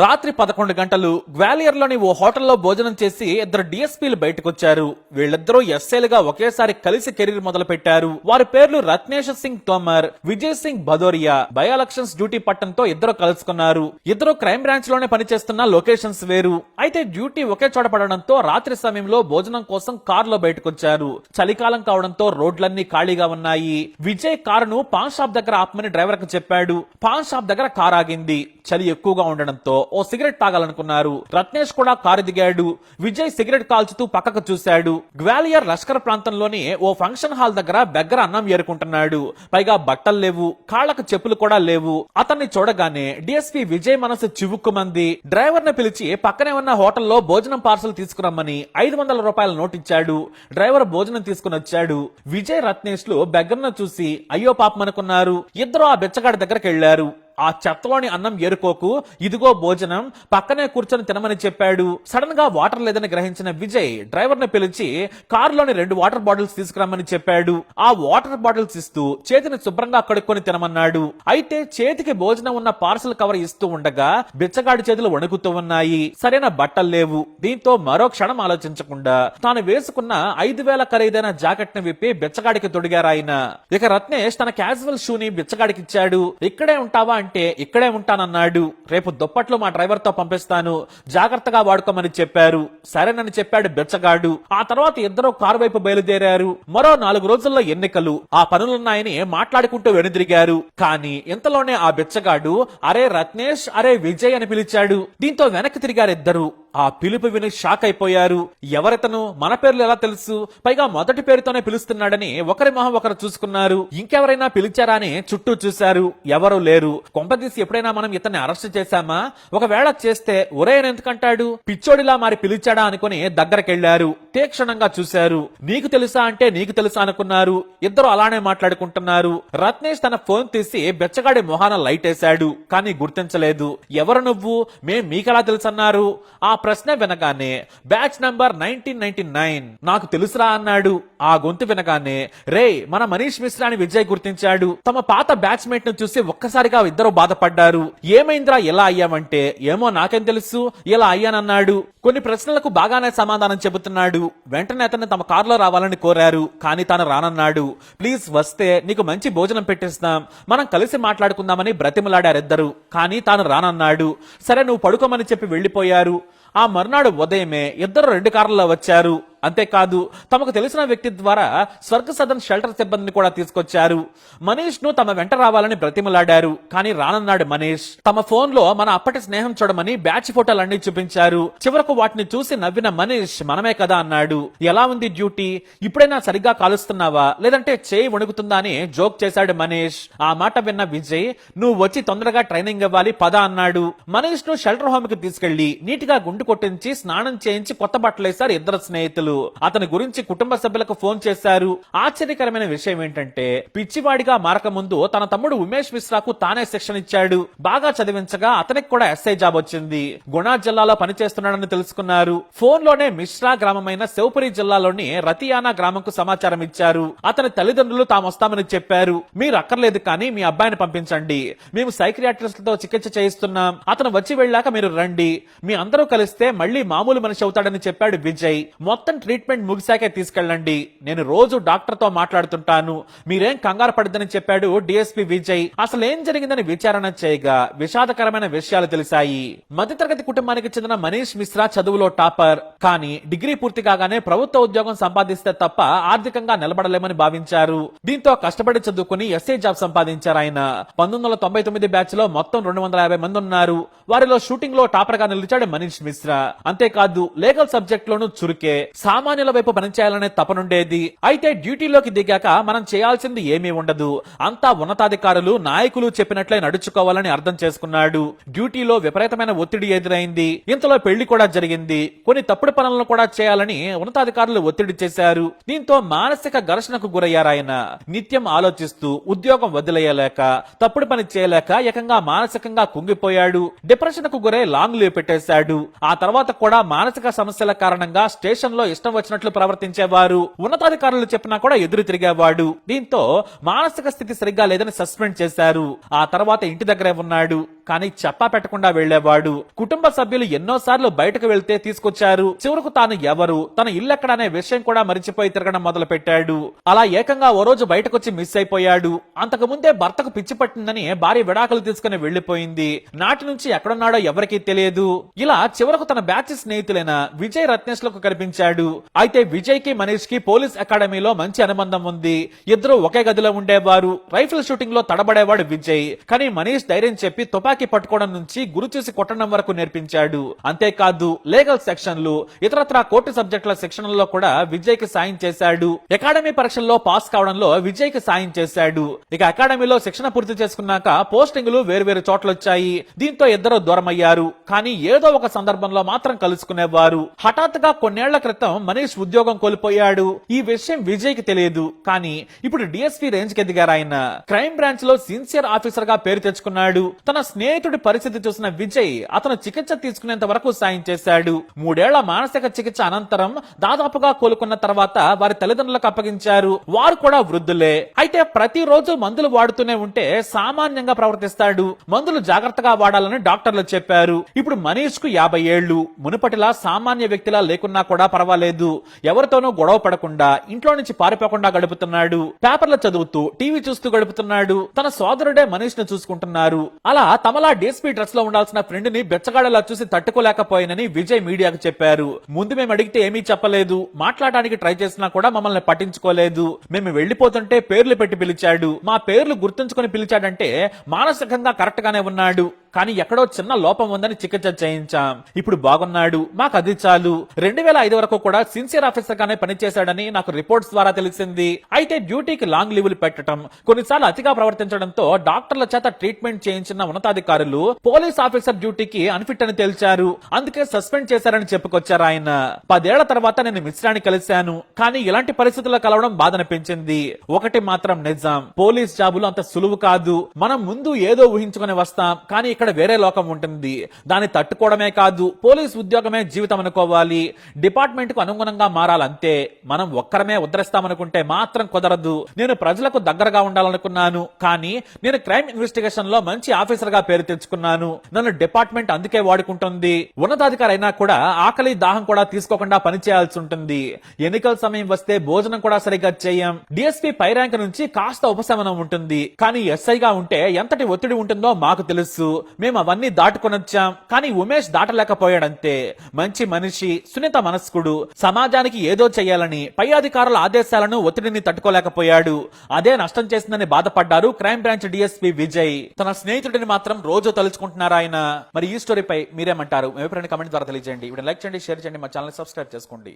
రాత్రి 11 గంటలు గ్వాలియర్లోని ఓ హోటల్లో భోజనం చేసి ఇద్దరు డిఎస్పీలు బయటకొచ్చారు. వీళ్ళిద్దరూ ఎస్ఐలుగా ఒకేసారి కలిసి కెరీర్ మొదలు పెట్టారు. వారి పేర్లు Ratnesh Singh Tomar, Vijay Singh Bhadoria. By elections duty పట్టంతో ఇద్దరు కలుసుకున్నారు. ఇద్దరు క్రైమ్ బ్రాంచ్ లోనే పనిచేస్తున్న లొకేషన్స్ వేరు. అయితే డ్యూటీ ఒకే చోట పడడంతో రాత్రి సమయంలో భోజనం కోసం కారులో బయటకొచ్చారు. చలికాలం కావడంతో రోడ్లన్నీ ఖాళీగా ఉన్నాయి. విజయ్ కారును పాన్ షాప్ దగ్గర ఆపమని డ్రైవర్ కు చెప్పాడు. పాన్ షాప్ దగ్గర కారు ఆగింది. చలి ఎక్కువగా ఉండడంతో ఓ సిగరెట్ తాగాలనుకున్నారు. రత్నేష్ కూడా కారు దిగాడు. విజయ్ సిగరెట్ కాల్చుతూ పక్కకు చూశాడు. గ్వాలియర్ లష్కర్ ప్రాంతంలోని ఓ ఫంక్షన్ హాల్ దగ్గర బెగ్గర అన్నం ఏరుకుంటున్నాడు. పైగా బట్టలు లేవు, కాళ్లకు చెప్పులు కూడా లేవు. అతన్ని చూడగానే డిఎస్పీ విజయ్ మనసు చివుక్కుమంది. డ్రైవర్ ని పిలిచి పక్కనే ఉన్న హోటల్లో భోజనం పార్సల్ తీసుకురమ్మని 500 రూపాయల నోట్ ఇచ్చాడు. డ్రైవర్ భోజనం తీసుకుని వచ్చాడు. విజయ్ రత్నేష్ లు బెగ్గర్ను చూసి అయ్యో పాపమనుకున్నారు. ఇద్దరు ఆ బిచ్చగాడి దగ్గరకు వెళ్లారు. ఆ చెత్తలోని అన్నం ఏరుకోకు, ఇదిగో భోజనం, పక్కనే కూర్చొని తినమని చెప్పాడు. సడన్ గా వాటర్ లేదని గ్రహించిన విజయ్ డ్రైవర్ ని పిలిచి కారులోని 2 వాటర్ బాటిల్స్ తీసుకురమ్మని చెప్పాడు. ఆ వాటర్ బాటిల్స్ ఇస్తూ చేతిని శుభ్రంగా కడుక్కొని తినమన్నాడు. అయితే చేతికి భోజనం ఉన్న పార్సల్ కవర్ ఇస్తూ ఉండగా బిచ్చగాడి చేతులు వణుకుతూ ఉన్నాయి. సరైన బట్టలు లేవు. దీంతో మరో క్షణం ఆలోచించకుండా తాను వేసుకున్న 5,000 ఖరీదైన జాకెట్ ని విప్పి బిచ్చగాడికి తొడిగారాయన. ఇక రత్నేష్ తన క్యాజువల్ షూని బిచ్చగాడికి ఇచ్చాడు. ఇక్కడే ఉంటావా అంటే ఇక్కడే ఉంటానన్నాడు. రేపు దుప్పట్లు మా డ్రైవర్ తో పంపిస్తాను, జాగ్రత్తగా వాడుకోమని చెప్పారు. సరేనని చెప్పాడు బిచ్చగాడు. ఆ తర్వాత ఇద్దరు కారు వైపు బయలుదేరారు. మరో 4 రోజుల్లో ఎన్నికలు. ఆ పనులున్నాయని మాట్లాడుకుంటూ వెనుదిరిగారు. కానీ ఇంతలోనే ఆ బిచ్చగాడు అరే రత్నేష్, అరే విజయ్ అని పిలిచాడు. దీంతో వెనక్కి తిరిగారిద్దరు. ఆ పిలుపు విని షాక్ అయిపోయారు. ఎవరితను, మన పేర్లు ఎలా తెలుసు, పైగా మొదటి పేరుతోనే పిలుస్తున్నాడని ఒకరి మొహం ఒకరు చూసుకున్నారు. ఇంకెవరైనా పిలిచారా అని చుట్టూ చూశారు. ఎవరూ లేరు. కొంపదీసి ఎప్పుడైనా మనం ఇతన్ని అరెస్ట్ చేశామా? ఒకవేళ చేస్తే ఒరేయని ఎందుకంటాడు, పిచ్చోడిలా మరి పిలిచాడా అనుకుని దగ్గరకెళ్లారు. తీక్షణంగా చూశారు. నీకు తెలుసా అంటే నీకు తెలుసా అనుకున్నారు. ఇద్దరు అలానే మాట్లాడుకుంటున్నారు. రత్నేష్ తన ఫోన్ తీసి బెచ్చగాడి మొహాన లైట్ వేశాడు. కానీ గుర్తించలేదు. ఎవరు నువ్వు, మేం మీకెలా తెలుసన్నారు. ఆ ప్రశ్న వినగానే బ్యాచ్ నంబర్ 1999 నాకు తెలుసురా అన్నాడు. ఆ గొంతు వినగానే రే మన మనీష్ మిశ్రా అని విజయ్ గుర్తించాడు. తమ పాత బ్యాచ్ మేట్ ను చూసి ఒక్కసారిగా ఇద్దరు బాధపడ్డారు. ఏమైందిరా ఎలా అయ్యామంటే ఏమో నాకేం తెలుసు, ఇలా అయ్యానన్నాడు. కొన్ని ప్రశ్నలకు బాగానే సమాధానం చెబుతున్నాడు. వెంటనే అతన్ని తమ కారులో రావాలని కోరారు. కానీ తాను రానన్నాడు. ప్లీజ్ వస్తే నీకు మంచి భోజనం పెట్టిస్తాం, మనం కలిసి మాట్లాడుకుందామని బ్రతిమలాడారిద్దరు. కానీ తాను రానన్నాడు. సరే నువ్వు పడుకోమని చెప్పి వెళ్లిపోయారు. ఆ మర్నాడు ఉదయమే ఇద్దరు 2 కార్లలో వచ్చారు. అంతేకాదు తమకు తెలిసిన వ్యక్తి ద్వారా స్వర్గ సదన్ షెల్టర్ సిబ్బందిని కూడా తీసుకొచ్చారు. మనీష్ ను తమ వెంట రావాలని బ్రతిమలాడారు. కానీ రానన్నాడు మనీష్. తమ ఫోన్ లో మన అప్పటి స్నేహం చూడమని బ్యాచ్ ఫోటోలన్నీ చూపించారు. చివరకు వాటిని చూసి నవ్విన మనీష్ మనమే కదా అన్నాడు. ఎలా ఉంది డ్యూటీ, ఇప్పుడైనా సరిగ్గా కాలుస్తున్నావా లేదంటే చేయి వణుకుతుందా అని జోక్ చేశాడు మనీష్. ఆ మాట విన్న విజయ్ నువ్వు వచ్చి తొందరగా ట్రైనింగ్ ఇవ్వాలి పద అన్నాడు. మనీష్ ను షెల్టర్ హోమ్ కి తీసుకెళ్లి నీటిగా గుండు కొట్టించి స్నానం చేయించి కొత్త బట్టలేశారు ఇద్దరు స్నేహితులు. అతని గురించి కుటుంబ సభ్యులకు ఫోన్ చేశారు. ఆశ్చర్యకరమైన విషయం ఏంటంటే పిచ్చివాడిగా మారక ముందు తన తమ్ముడు ఉమేష్ మిశ్రాకు తానే శిక్షణ ఇచ్చాడు. బాగా చదివించగా అతనికి కూడా ఎస్ఐ జాబ్ వచ్చింది. గుణా జిల్లాలో పనిచేస్తున్నాడని తెలుసుకున్నారు. ఫోన్ లోనే మిశ్రా గ్రామమైన శివపురి జిల్లాలోని రతియానా గ్రామంకు సమాచారం ఇచ్చారు. అతని తల్లిదండ్రులు తామొస్తామని చెప్పారు. మీరు అక్కర్లేదు కానీ మీ అబ్బాయిని పంపించండి, మేము సైకియాట్రిస్ట్ తో చికిత్స చేయిస్తున్నాం, అతను వచ్చి వెళ్ళాక మీరు రండి, మీ అందరూ కలిస్తే మళ్ళీ మామూలు మనిషి అవుతాడని చెప్పాడు విజయ్. మొత్తం ట్రీట్మెంట్ ముగిశాకే తీసుకెళ్ళండి, నేను రోజు డాక్టర్ తో మాట్లాడుతుంటాను, మీరేం కంగారు పడద్దని చెప్పాడు డిఎస్పీ విజయ్. అసలేం జరిగిందని విచారణ చేయగా విషాదకరమైన విషయాలు తెలిసాయి. మధ్యతరగతి కుటుంబానికి చెందిన మనీష్ మిశ్రా చదువులో టాపర్. కానీ డిగ్రీ పూర్తి కాగానే ప్రభుత్వ ఉద్యోగం సంపాదిస్తే తప్ప ఆర్థికంగా నిలబడలేమని భావించారు. దీంతో కష్టపడి చదువుకుని ఎస్ఐ జాబ్ సంపాదించారు ఆయన. 1999 బ్యాచ్ లో మొత్తం 250 మంది ఉన్నారు. వారిలో షూటింగ్ లో టాపర్ గా నిలిచాడు మనీష్ మిశ్రా. అంతేకాదు లీగల్ సబ్జెక్ట్ లోనూ చురుకే. సామాన్యుల వైపు పనిచేయాలనే తపనుండేది. అయితే డ్యూటీలోకి దిగాక మనం చేయాల్సింది ఏమీ ఉండదు, అంతా ఉన్నతాధికారులు నాయకులు చెప్పినట్లే నడుచుకోవాలని అర్థం చేసుకున్నాడు. డ్యూటీలో విపరీతమైన ఒత్తిడి ఎదురైంది. ఇంతలో పెళ్లి కూడా జరిగింది. కొన్ని తప్పుడు పనులను కూడా చేయాలని ఉన్నతాధికారులు ఒత్తిడి చేశారు. దీంతో మానసిక ఘర్షణకు గురయ్యారాయన. నిత్యం ఆలోచిస్తూ ఉద్యోగం వదిలేయలేక, తప్పుడు పని చేయలేక ఏకంగా మానసికంగా కుంగిపోయాడు. డిప్రెషన్ కు గురై లాంగ్ లీవ్ పెట్టేశాడు. ఆ తర్వాత కూడా మానసిక సమస్యల కారణంగా స్టేషన్ లో ఇష్టం వచ్చినట్లు ప్రవర్తించేవారు. ఉన్నతాధికారులు చెప్పినా కూడా ఎదురు తిరిగేవాడు. దీంతో మానసిక స్థితి సరిగ్గా లేదని సస్పెండ్ చేశారు. ఆ తర్వాత ఇంటి దగ్గరే ఉన్నాడు. కానీ చెప్పా పెట్టకుండా వెళ్లేవాడు. కుటుంబ సభ్యులు ఎన్నోసార్లు బయటకు వెళ్తే తీసుకొచ్చారు. చివరకు తాను ఎవరు, తన ఇల్లు ఎక్కడ అనే విషయం కూడా మరిచిపోయి తిరగడం మొదలు పెట్టాడు. అలా ఏకంగా ఓ రోజు బయటకొచ్చి మిస్ అయిపోయాడు. అంతకు ముందే భర్తకు పిచ్చి పట్టిందని భార్య విడాకులు తీసుకుని వెళ్లిపోయింది. నాటి నుంచి ఎక్కడున్నాడో ఎవరికీ తెలియదు. ఇలా చివరకు తన బ్యాచ్ స్నేహితులైన విజయ్ రత్నేష్ లకు కనిపించాడు. అయితే విజయ్ కి మనీష్ కి పోలీస్ అకాడమీలో మంచి అనుబంధం ఉంది. ఇద్దరు ఒకే గదిలో ఉండేవారు. రైఫిల్ షూటింగ్ లో తడబడేవాడు విజయ్. కానీ మనీష్ ధైర్యం చెప్పి తుపాకీ పట్టుకోవడం నుంచి గురి చూసి కొట్టడం వరకు నేర్పించాడు. అంతేకాదు లీగల్ సెక్షన్లు, ఇతరత్రా కోర్టు సబ్జెక్టుల శిక్షణలో కూడా విజయ్ కి సాయం చేశాడు. అకాడమీ పరీక్షల్లో పాస్ కావడంలో విజయ్ కి సాయం చేశాడు. ఇక అకాడమీలో శిక్షణ పూర్తి చేసుకున్నాక పోస్టింగులు వేర్వేరు చోట్లొచ్చాయి. దీంతో ఇద్దరు దూరమయ్యారు. కానీ ఏదో ఒక సందర్భంలో మాత్రం కలుసుకునేవారు. హఠాత్తుగా కొన్నేళ్ల క్రితం మనీష్ ఉద్యోగం కోల్పోయాడు. ఈ విషయం విజయ్ కి తెలియదు. కానీ ఇప్పుడు డిఎస్పీ రేంజ్ కి ఎదిగారు ఆయన. క్రైమ్ బ్రాంచ్ లో సిన్సియర్ ఆఫీసర్ గా పేరు తెచ్చుకున్నాడు. తన స్నేహితుడి పరిస్థితి చూసిన విజయ్ అతను చికిత్స తీసుకునేంత వరకు సాయం చేశాడు. 3 ఏళ్ల మానసిక చికిత్స అనంతరం దాదాపుగా కోలుకున్న తర్వాత వారి తల్లిదండ్రులకు అప్పగించారు. వారు కూడా వృద్ధులే. అయితే ప్రతిరోజు మందులు వాడుతూనే ఉంటే సామాన్యంగా ప్రవర్తిస్తాడు. మందులు జాగ్రత్తగా వాడాలని డాక్టర్లు చెప్పారు. ఇప్పుడు మనీష్ కు 50 ఏళ్లు. మునుపటిలా సామాన్య వ్యక్తిలా లేకున్నా కూడా పర్వాలేదు. ఎవరితోనూ గొడవ పడకుండా, ఇంట్లో నుంచి పారిపోకుండా గడుపుతున్నాడు. పేపర్లు చదువుతూ, టీవీ చూస్తూ గడుపుతున్నాడు. తన సోదరుడే మనీష్ ను చూసుకుంటున్నారు. అలా తమలా డీఎస్పీ డ్రెస్ లో ఉండాల్సిన ఫ్రెండ్ ని బెచ్చగాడలా చూసి తట్టుకోలేకపోయినని విజయ్ మీడియాకు చెప్పారు. ముందు మేము అడిగితే ఏమీ చెప్పలేదు. మాట్లాడడానికి ట్రై చేసినా కూడా మమ్మల్ని పట్టించుకోలేదు. మేము వెళ్లిపోతుంటే పేర్లు పెట్టి పిలిచాడు. మా పేర్లు గుర్తుంచుకొని పిలిచాడంటే మానసికంగా కరెక్ట్ గానే ఉన్నాడు. కానీ ఎక్కడో చిన్న లోపం ఉందని చికిత్స చేయించాం. ఇప్పుడు బాగున్నాడు. మాకు అది చాలు. 2005 వరకు కూడా సిన్సియర్ ఆఫీసర్ గానే పనిచేశాడని నాకు రిపోర్ట్స్ ద్వారా తెలిసింది. అయితే డ్యూటీకి లాంగ్ లీవ్లు పెట్టడం, కొన్నిసార్లు అతిగా ప్రవర్తించడంతో డాక్టర్ల చేత ట్రీట్మెంట్ చేయించిన ఉన్నతాధికారులు పోలీస్ ఆఫీసర్ డ్యూటీకి అన్ఫిట్ అని తేల్చారు. అందుకే సస్పెండ్ చేశారని చెప్పుకొచ్చారు ఆయన. 10 ఏళ్ల తర్వాత నేను మిశ్రాన్ని కలిశాను. కానీ ఇలాంటి పరిస్థితుల్లో కలవడం బాధనిపించింది. ఒకటి మాత్రం నిజం, పోలీస్ జాబులు అంత సులువు కాదు. మనం ముందు ఏదో ఊహించుకుని వస్తాం, కానీ ఇక్కడ వేరే లోకం ఉంటుంది. దాన్ని తట్టుకోవడమే కాదు, పోలీస్ ఉద్యోగమే జీవితం అనుకోవాలి. డిపార్ట్మెంట్ కు అనుగుణంగా మారాలంతే. మనం ఒక్కరమే ఉద్ధరిస్తామనుకుంటే మాత్రం కుదరదు. నేను ప్రజలకు దగ్గరగా ఉండాలనుకున్నాను. కానీ నేను క్రైమ్ ఇన్వెస్టిగేషన్ లో మంచి ఆఫీసర్ గా పేరు తెచ్చుకున్నాను. నన్ను డిపార్ట్మెంట్ అందుకే వాడుకుంటుంది. ఉన్నతాధికారి అయినా కూడా ఆకలి దాహం కూడా తీసుకోకుండా పనిచేయాల్సి ఉంటుంది. ఎన్నికల సమయం వస్తే భోజనం కూడా సరిగ్గా చేయం. డిఎస్పీ పై ర్యాంక్ నుంచి కాస్త ఉపశమనం ఉంటుంది. కానీ ఎస్ఐగా ఉంటే ఎంతటి ఒత్తిడి ఉంటుందో మాకు తెలుసు. మేము అవన్నీ దాటుకొనొచ్చాం. కానీ ఉమేష్ దాటలేకపోయాడంతే. మంచి మనిషి, సున్నిత మనస్కుడు. సమాజానికి ఏదో చేయాలని పై అధికారుల ఆదేశాలను, ఒత్తిడిని తట్టుకోలేకపోయాడు. అదే నష్టం చేసిందని బాధపడ్డారు క్రైమ్ బ్రాంచ్ డిఎస్పీ విజయ్. తన స్నేహితుడిని మాత్రం రోజు తలుచుకుంటున్నారు ఆయన. మరి ఈ స్టోరీపై మీరేమంటారు? మీ అభిప్రాయాన్ని కామెంట్ ద్వారా తెలియజేయండి. వీడియో లైక్ చేయండి, షేర్ చేయండి, మా ఛానల్ సబ్స్క్రైబ్ చేసుకోండి.